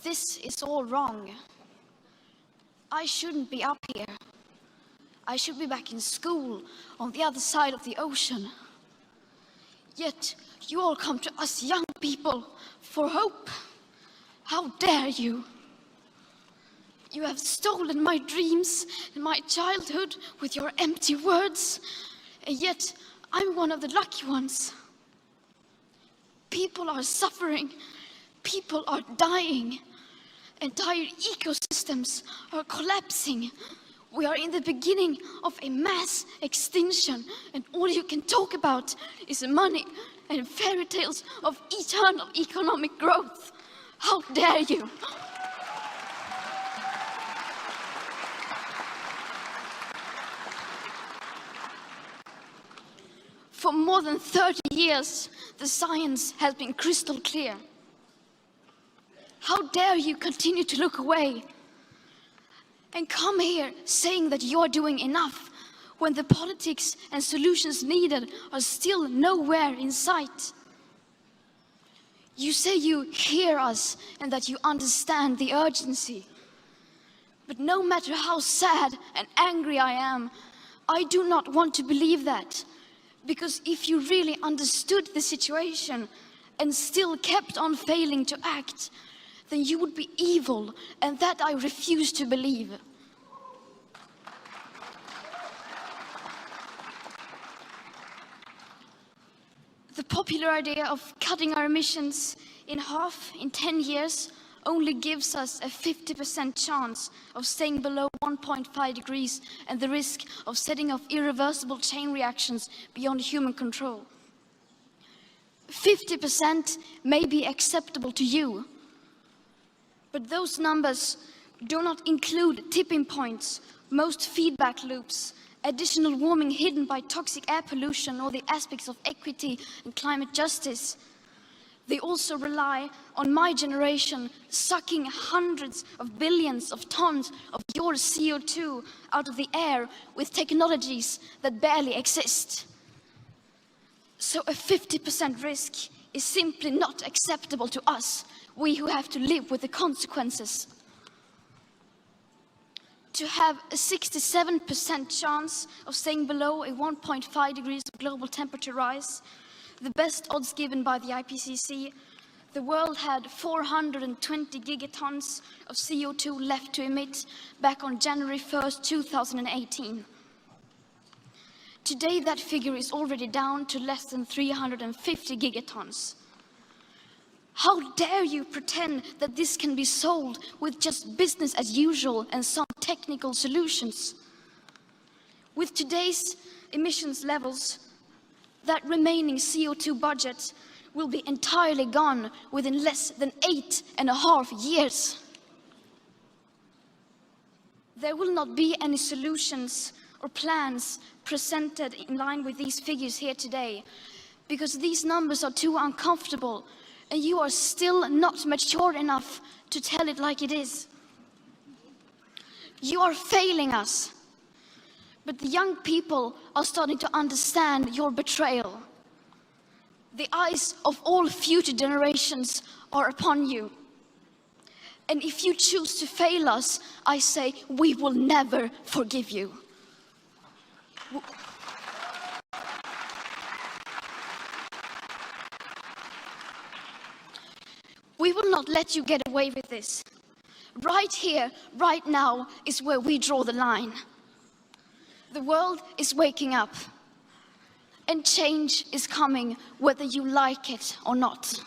This is all wrong. I shouldn't be up here. I should be back in school on the other side of the ocean. Yet you all come to us young people for hope. How dare you? You have stolen my dreams and my childhood with your empty words, and yet I'm one of the lucky ones. People are suffering, people are dying, entire ecosystems are collapsing. We are in the beginning of a mass extinction, and all you can talk about is money and fairy tales of eternal economic growth. How dare you? For more than 30 years, the science has been crystal clear. How dare you continue to look away and come here saying that you're doing enough when the politics and solutions needed are still nowhere in sight? You say you hear us and that you understand the urgency. But no matter how sad and angry I am, I do not want to believe that. Because if you really understood the situation and still kept on failing to act, then you would be evil, and that I refuse to believe. The popular idea of cutting our emissions in half in 10 years only gives us a 50% chance of staying below 1.5 degrees and the risk of setting off irreversible chain reactions beyond human control. 50% may be acceptable to you, but those numbers do not include tipping points, most feedback loops, additional warming hidden by toxic air pollution, or the aspects of equity and climate justice. They also rely on my generation sucking hundreds of billions of tons of your CO2 out of the air with technologies that barely exist. So a 50% risk is simply not acceptable to us, we who have to live with the consequences. To have a 67% chance of staying below a 1.5 degrees of global temperature rise, the best odds given by the IPCC, the world had 420 gigatons of CO2 left to emit back on January 1st, 2018. Today, that figure is already down to less than 350 gigatons. How dare you pretend that this can be solved with just business as usual and some technical solutions? With today's emissions levels, that remaining CO2 budget will be entirely gone within less than 8.5 years. There will not be any solutions or plans presented in line with these figures here today, because these numbers are too uncomfortable, and you are still not mature enough to tell it like it is. You are failing us. But the young people are starting to understand your betrayal. The eyes of all future generations are upon you. And if you choose to fail us, I say, we will never forgive you. We will not let you get away with this. Right here, right now, is where we draw the line. The world is waking up, and change is coming whether you like it or not.